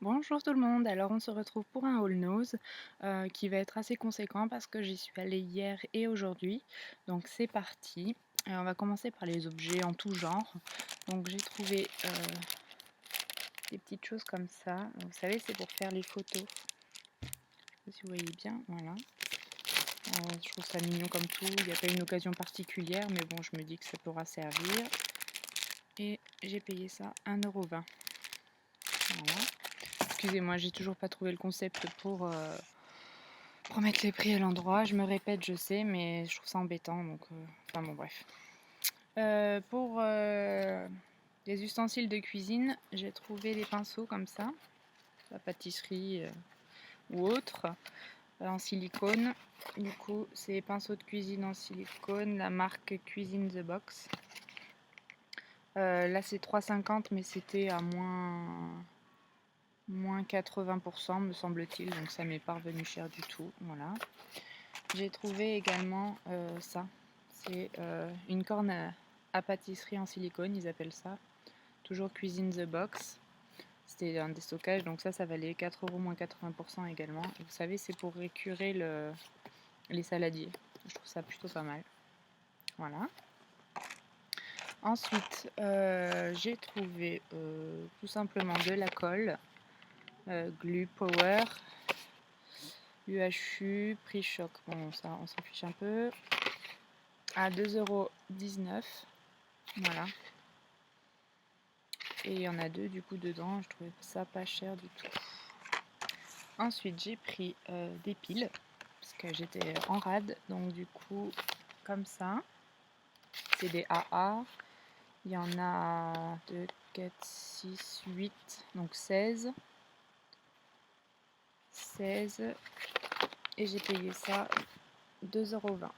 Bonjour tout le monde, alors on se retrouve pour un haul nose qui va être assez conséquent parce que j'y suis allée hier et aujourd'hui. Donc c'est parti. On va commencer par les objets en tout genre. Donc j'ai trouvé des petites choses comme ça. Vous savez, c'est pour faire les photos. Je sais pas si vous voyez bien, voilà. Je trouve ça mignon comme tout. Il n'y a pas une occasion particulière, mais bon, je me dis que ça pourra servir. Et j'ai payé ça 1,20 €. Voilà. Excusez-moi, j'ai toujours pas trouvé le concept pour mettre les prix à l'endroit. Je me répète, je sais, mais je trouve ça embêtant. Donc, enfin bon, bref. Pour les ustensiles de cuisine, j'ai trouvé des pinceaux comme ça, la pâtisserie ou autre, en silicone. Du coup, c'est des pinceaux de cuisine en silicone, la marque Cuisine The Box. Là, c'est 3,50, mais c'était à moins 80%, me semble-t-il, donc ça m'est pas revenu cher du tout. Voilà. J'ai trouvé également ça. C'est une corne à pâtisserie en silicone, ils appellent ça. Toujours Cuisine The Box. C'était un déstockage, donc ça valait 4 € moins 80% également. Et vous savez, c'est pour récurer les saladiers. Je trouve ça plutôt pas mal. Voilà. Ensuite, j'ai trouvé tout simplement de la colle. Glue Power. UHU, prix choc. Bon, ça, on s'en fiche un peu. À 2,19 €. Voilà. Et il y en a deux du coup dedans, je trouvais ça pas cher du tout. Ensuite j'ai pris des piles, parce que j'étais en rade, donc du coup comme ça, c'est des AA, il y en a 2, 4, 6, 8, donc 16, et j'ai payé ça 2,20 €.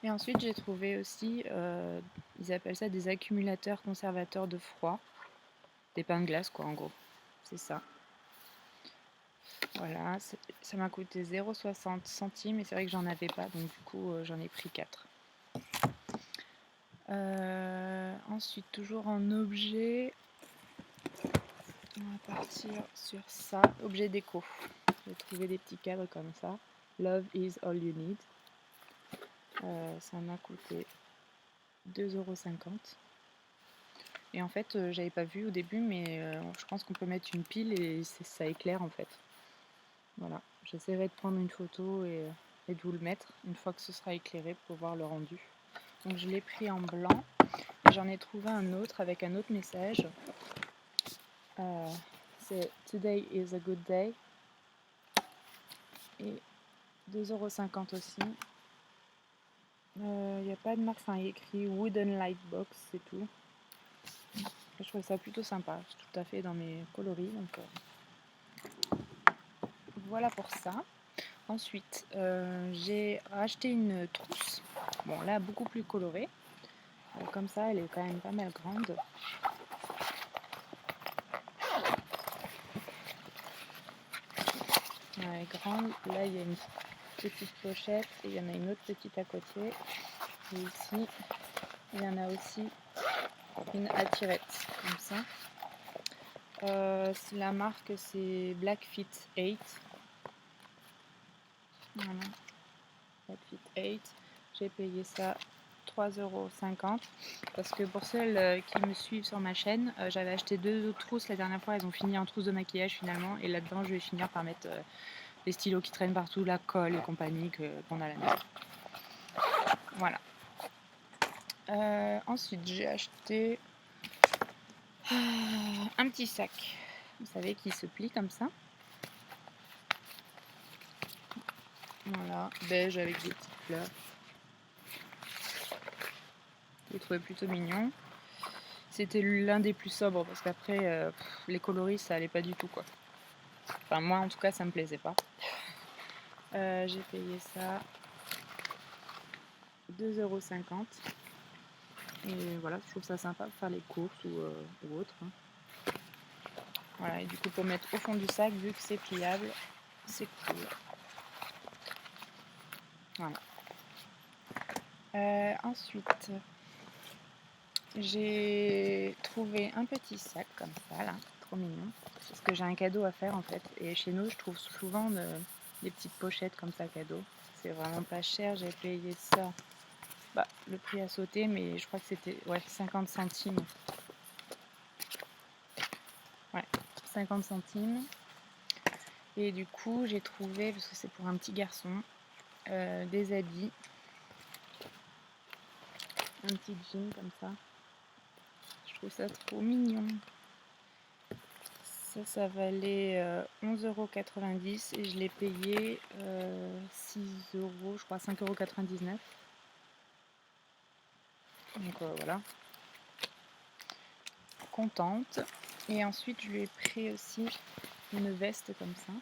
Et ensuite j'ai trouvé aussi, ils appellent ça des accumulateurs conservateurs de froid, des pains de glace quoi en gros, c'est ça. Voilà, ça m'a coûté 0,60 € et c'est vrai que j'en avais pas, donc du coup j'en ai pris 4. Ensuite, toujours en objet, on va partir sur ça, objet déco. J'ai trouvé des petits cadres comme ça. Love is all you need. Ça m'a coûté 2,50 €. Et en fait, j'avais pas vu au début, mais je pense qu'on peut mettre une pile et ça éclaire en fait. Voilà, j'essaierai de prendre une photo et de vous le mettre une fois que ce sera éclairé pour voir le rendu. Donc je l'ai pris en blanc et j'en ai trouvé un autre avec un autre message. C'est Today is a good day et 2,50 € aussi. Il n'y a pas de marque, enfin il y a écrit Wooden Light Box, c'est tout. Je trouve ça plutôt sympa, c'est tout à fait dans mes coloris. Donc voilà pour ça. Ensuite, j'ai racheté une trousse. Bon, là, beaucoup plus colorée. Comme ça, elle est quand même pas mal grande. Elle est grande. Là, il y a une petite pochette et il y en a une autre petite à côté. Et ici, il y en a aussi une à tirette, comme ça. La marque, c'est Blackfit 8. Voilà, Blackfit 8. J'ai payé ça 3,50 € parce que pour celles qui me suivent sur ma chaîne, j'avais acheté 2 autres trousses la dernière fois, elles ont fini en trousse de maquillage finalement, et là-dedans je vais finir par mettre les stylos qui traînent partout, la colle et compagnie qu'on a à la maison. Voilà. Ensuite j'ai acheté un petit sac, vous savez, qui se plie comme ça. Voilà, beige avec des petites fleurs. Je l'ai trouvé plutôt mignon. C'était l'un des plus sobres parce qu'après les coloris ça allait pas du tout quoi. Enfin moi en tout cas ça me plaisait pas. J'ai payé ça 2,50 €. Et voilà, je trouve ça sympa pour faire les courses ou autre. Hein. Voilà, et du coup pour mettre au fond du sac, vu que c'est pliable, c'est cool. Voilà. Ensuite, J'ai trouvé un petit sac comme ça là, trop mignon, parce que j'ai un cadeau à faire en fait. Et chez nous je trouve souvent des petites pochettes comme ça cadeau. C'est vraiment pas cher, j'ai payé ça. Bah, le prix a sauté, mais je crois que c'était 50 centimes. Ouais, 50 centimes. Et du coup, j'ai trouvé, parce que c'est pour un petit garçon, des habits. Un petit jean comme ça. Je trouve ça trop mignon. Ça valait 11,90 € et je l'ai payé 6 €, je crois 5,99 €. Donc voilà, contente. Et ensuite, je lui ai pris aussi une veste comme ça.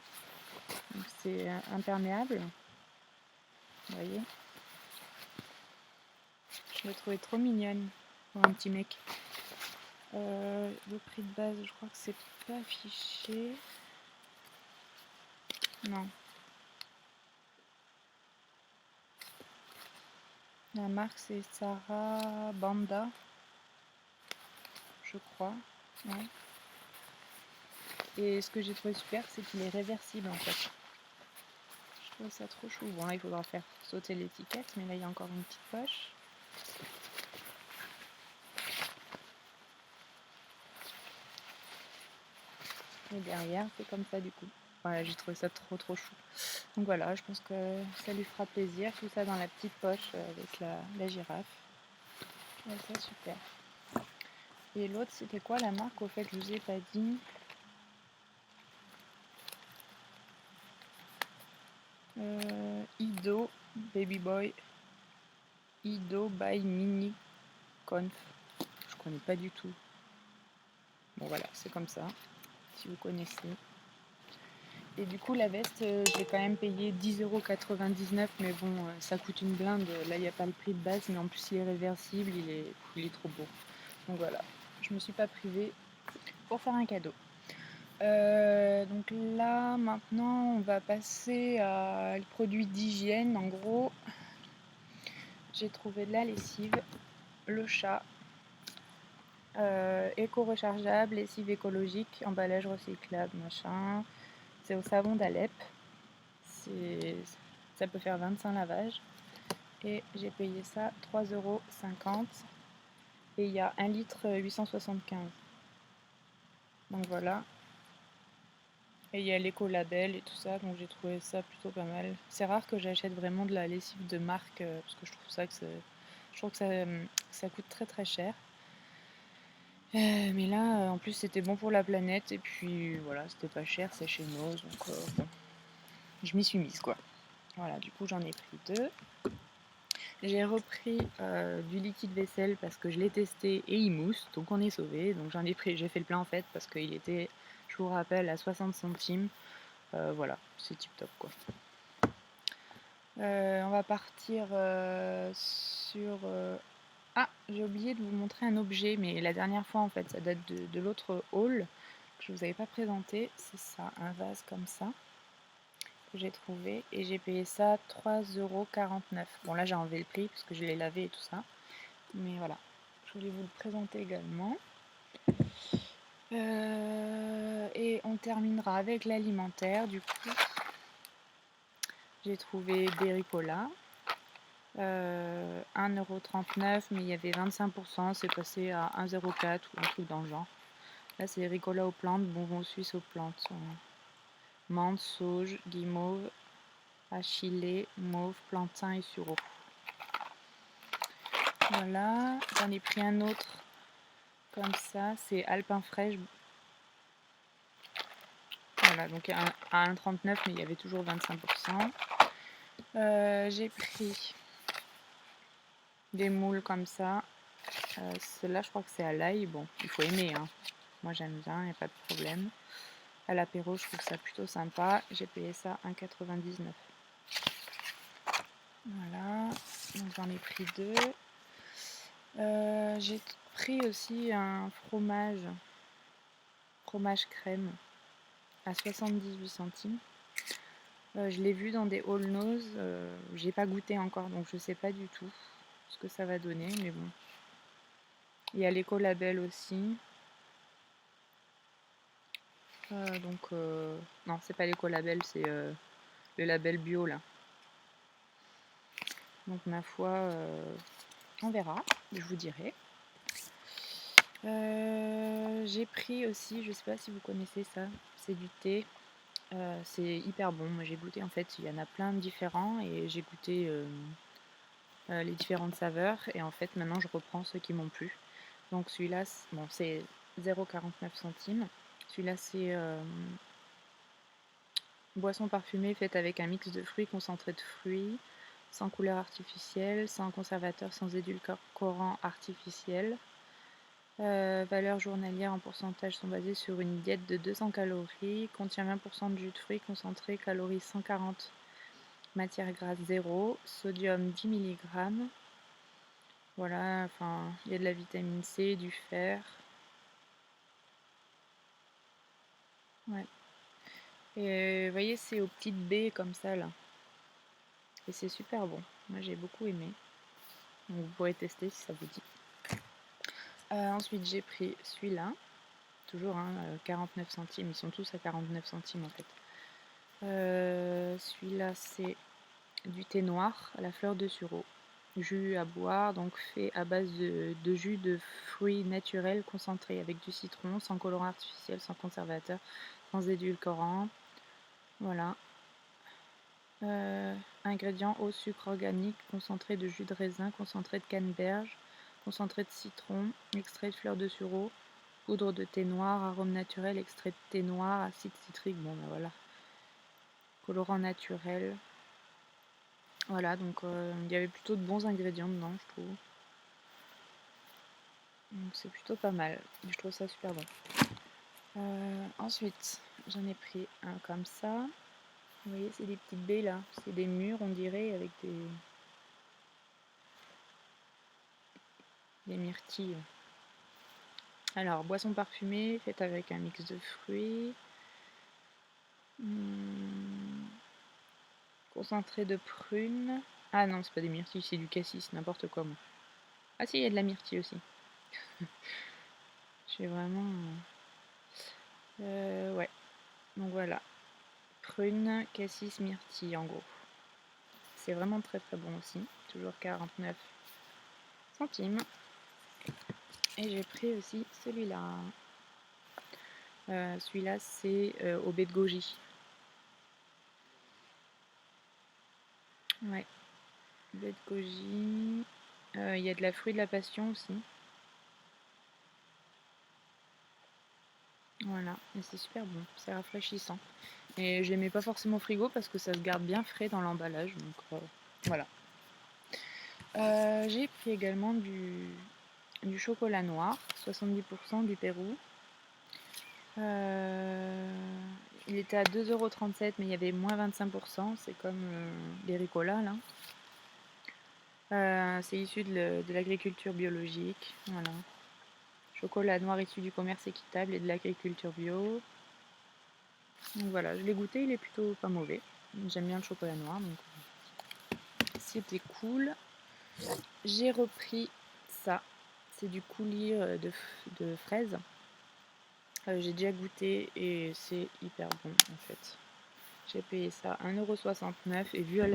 Donc c'est imperméable. Vous voyez, je l'ai trouvée trop mignonne pour un petit mec. Le prix de base, je crois que c'est pas affiché. Non. La marque c'est Sarah Banda, je crois. Ouais. Et ce que j'ai trouvé super, c'est qu'il est réversible en fait. Je trouve ça trop chou. Bon là, il faudra faire sauter l'étiquette, mais là il y a encore une petite poche. Et derrière, c'est comme ça du coup. Voilà, j'ai trouvé ça trop chou. Donc voilà, je pense que ça lui fera plaisir. Tout ça dans la petite poche avec la girafe. Ouais, ça super. Et l'autre, c'était quoi la marque? Au fait, je vous ai pas dit. Ido Baby Boy. Ido by Mini Conf. Je connais pas du tout. Bon voilà, c'est comme ça, si vous connaissez. Et du coup, la veste, je l'ai quand même payé 10,99 €, mais bon, ça coûte une blinde. Là, il n'y a pas le prix de base, mais en plus, il est réversible, il est trop beau. Donc voilà, je me suis pas privée pour faire un cadeau. Donc là, maintenant, on va passer à les produits d'hygiène. En gros, j'ai trouvé de la lessive, le chat, éco-rechargeable, lessive écologique, emballage recyclable, machin. C'est au savon d'Alep. Ça peut faire 25 lavages. Et j'ai payé ça 3,50 €. Et il y a 1 litre 875. Donc voilà. Et il y a l'écolabel et tout ça, donc j'ai trouvé ça plutôt pas mal. C'est rare que j'achète vraiment de la lessive de marque, parce que je trouve que ça coûte très cher. Mais là, en plus, c'était bon pour la planète, et puis voilà, c'était pas cher, c'est chez Nose, donc bon, je m'y suis mise quoi. Voilà, du coup, j'en ai pris 2. J'ai repris du liquide vaisselle parce que je l'ai testé et il mousse, donc on est sauvé. Donc j'en ai pris, j'ai fait le plein en fait parce qu'il était, je vous rappelle, à 60 centimes. Voilà, c'est tip top quoi. On va partir sur... Ah, j'ai oublié de vous montrer un objet, mais la dernière fois en fait, ça date de l'autre haul que je vous avais pas présenté. C'est ça, un vase comme ça que j'ai trouvé et j'ai payé ça 3,49 €. Bon là j'ai enlevé le prix parce que je l'ai lavé et tout ça. Mais voilà, je voulais vous le présenter également. Et on terminera avec l'alimentaire. Du coup, j'ai trouvé des Ricola. 1,39 €, mais il y avait 25%. C'est passé à 1,04 € ou un truc dans le genre. Là, c'est Ricola aux plantes, bonbons suisses aux plantes. Menthe, sauge, guimauve, achillée, mauve, plantain et sureau. Voilà, j'en ai pris un autre comme ça, c'est Alpin fraîche. Voilà, donc à 1,39 €, mais il y avait toujours 25%. J'ai pris des moules comme ça. Ceux-là, je crois que c'est à l'ail. Bon, il faut aimer, hein. Moi, j'aime bien, il n'y a pas de problème. À l'apéro, je trouve ça plutôt sympa. J'ai payé ça 1,99 €. Voilà, donc j'en ai pris 2. J'ai pris aussi un fromage crème à 78 centimes. Je l'ai vu dans des All Nose, j'ai pas goûté encore, donc je sais pas du tout ce que ça va donner, mais bon. Il y a l'écolabel aussi. Non, c'est pas l'écolabel, c'est le label bio là. Donc ma foi, on verra, je vous dirai. J'ai pris aussi, je sais pas si vous connaissez ça, c'est du thé. C'est hyper bon. Moi j'ai goûté, en fait, il y en a plein de différents et j'ai goûté les différentes saveurs et en fait maintenant je reprends ceux qui m'ont plu. Donc celui-là, bon, c'est 0,49 centimes. Celui-là c'est boisson parfumée faite avec un mix de fruits, concentré de fruits, sans couleur artificielle, sans conservateur, sans édulcorant artificiel. Valeurs journalières en pourcentage sont basées sur une diète de 200 calories, contient 20% de jus de fruits concentré, calories 140, matière grasse 0, sodium 10 mg. Voilà, enfin, il y a de la vitamine C, du fer. Ouais. Et vous voyez, c'est aux petites baies comme ça là. Et c'est super bon. Moi j'ai beaucoup aimé. Donc vous pourrez tester si ça vous dit. Ensuite j'ai pris celui-là. Toujours 49 centimes. Ils sont tous à 49 centimes en fait. Celui-là c'est du thé noir à la fleur de sureau. Jus à boire, donc fait à base de jus de fruits naturels concentrés avec du citron, sans colorant artificiel, sans conservateur, sans édulcorant. Voilà. Ingrédients: eau, sucre organique, concentré de jus de raisin, concentré de canneberge, concentré de citron, extrait de fleur de sureau, poudre de thé noir, arôme naturel, extrait de thé noir, acide citrique, bon ben voilà. Colorant naturel. Voilà, donc il y avait plutôt de bons ingrédients dedans, je trouve. Donc c'est plutôt pas mal. Je trouve ça super bon. Ensuite, j'en ai pris un comme ça. Vous voyez, c'est des petites baies là. C'est des mûres, on dirait, avec des myrtilles. Alors, boisson parfumée, faite avec un mix de fruits. Concentré de prunes. Ah non, c'est pas des myrtilles, c'est du cassis, n'importe quoi moi. Ah si, il y a de la myrtille aussi. Je suis vraiment... ouais. Donc voilà. Prunes, cassis, myrtille en gros. C'est vraiment très très bon aussi. Toujours 49 centimes. Et j'ai pris aussi celui-là. Celui-là c'est au baie de goji. Ouais. Baie de goji. Il y a de la fruit de la passion aussi. Voilà, et c'est super bon, c'est rafraîchissant. Et je les mets pas forcément au frigo parce que ça se garde bien frais dans l'emballage, donc voilà. J'ai pris également du chocolat noir, 70% du Pérou. Il était à 2,37 € mais il y avait moins 25%, c'est comme les Ricola là. C'est issu de l'agriculture biologique, voilà. Chocolat noir issu du commerce équitable et de l'agriculture bio. Donc voilà, je l'ai goûté, il est plutôt pas mauvais. J'aime bien le chocolat noir, donc c'était cool. J'ai repris ça, c'est du coulis de fraises. J'ai déjà goûté et c'est hyper bon en fait. J'ai payé ça 1,69 € et vu à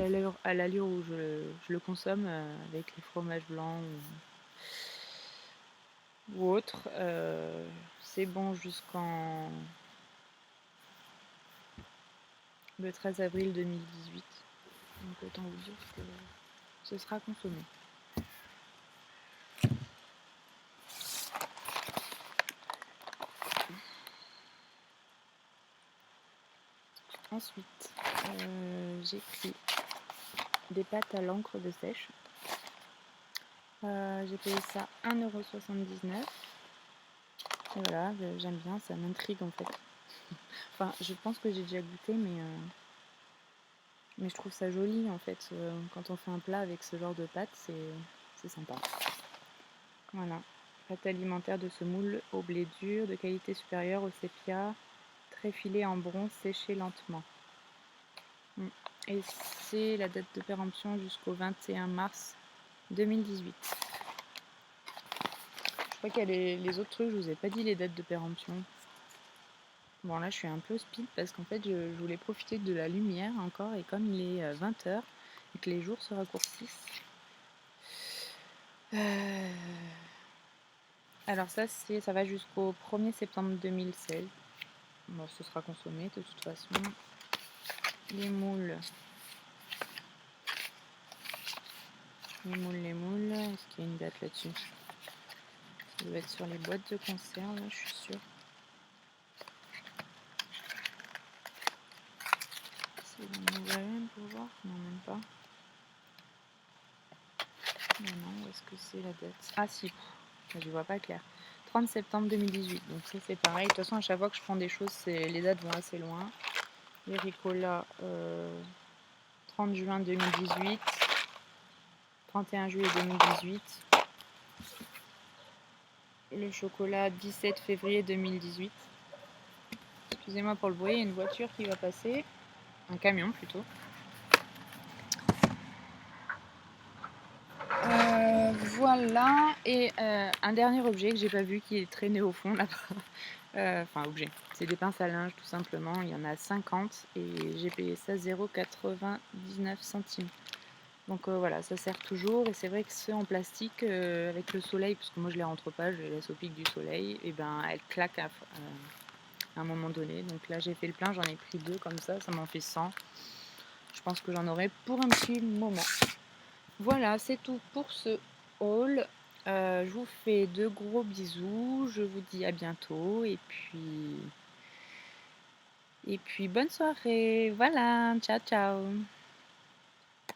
l'allure où je le consomme, avec les fromages blancs ou autres, c'est bon jusqu'en le 13 avril 2018. Donc autant vous dire que ce sera consommé. Ensuite, j'ai pris des pâtes à l'encre de sèche. J'ai payé ça 1,79 €. Et voilà, j'aime bien, ça m'intrigue en fait. Enfin, je pense que j'ai déjà goûté, mais je trouve ça joli en fait. Quand on fait un plat avec ce genre de pâtes, c'est sympa. Voilà, pâte alimentaire de semoule au blé dur, de qualité supérieure au sépia, très filé en bronze, séché lentement. Et c'est la date de péremption jusqu'au 21 mars 2018. Je crois qu'il y a les autres trucs, je vous ai pas dit les dates de péremption. Bon là je suis un peu speed parce qu'en fait je voulais profiter de la lumière encore et comme il est 20h et que les jours se raccourcissent. Alors ça va jusqu'au 1er septembre 2016. Bon, ce sera consommé de toute façon. Les moules. Les moules. Est-ce qu'il y a une date là-dessus? Ça doit être sur les boîtes de conserve, là, je suis sûre. C'est une nouvelle pour voir? Non, même pas. Non, où est-ce que c'est la date? Ah si, je vois pas clair. 30 septembre 2018, donc ça c'est pareil. De toute façon, à chaque fois que je prends des choses, les dates vont assez loin. Les Ricola, 30 juin 2018, 31 juillet 2018. Le chocolat, 17 février 2018. Excusez-moi pour le bruit, il y a une voiture qui va passer. Un camion plutôt. Voilà, et un dernier objet que j'ai pas vu qui est traîné au fond là-bas. Enfin, objet, c'est des pinces à linge tout simplement. Il y en a 50 et j'ai payé ça 0,99 centimes. Donc voilà, ça sert toujours. Et c'est vrai que ceux en plastique, avec le soleil, parce que moi je les rentre pas, je les laisse au pic du soleil, et ben elles claquent à un moment donné. Donc là j'ai fait le plein, j'en ai pris 2 comme ça m'en fait 100. Je pense que j'en aurai pour un petit moment. Voilà, c'est tout pour ce haul. Je vous fais de gros bisous. Je vous dis à bientôt. Et puis bonne soirée. Voilà, ciao ciao.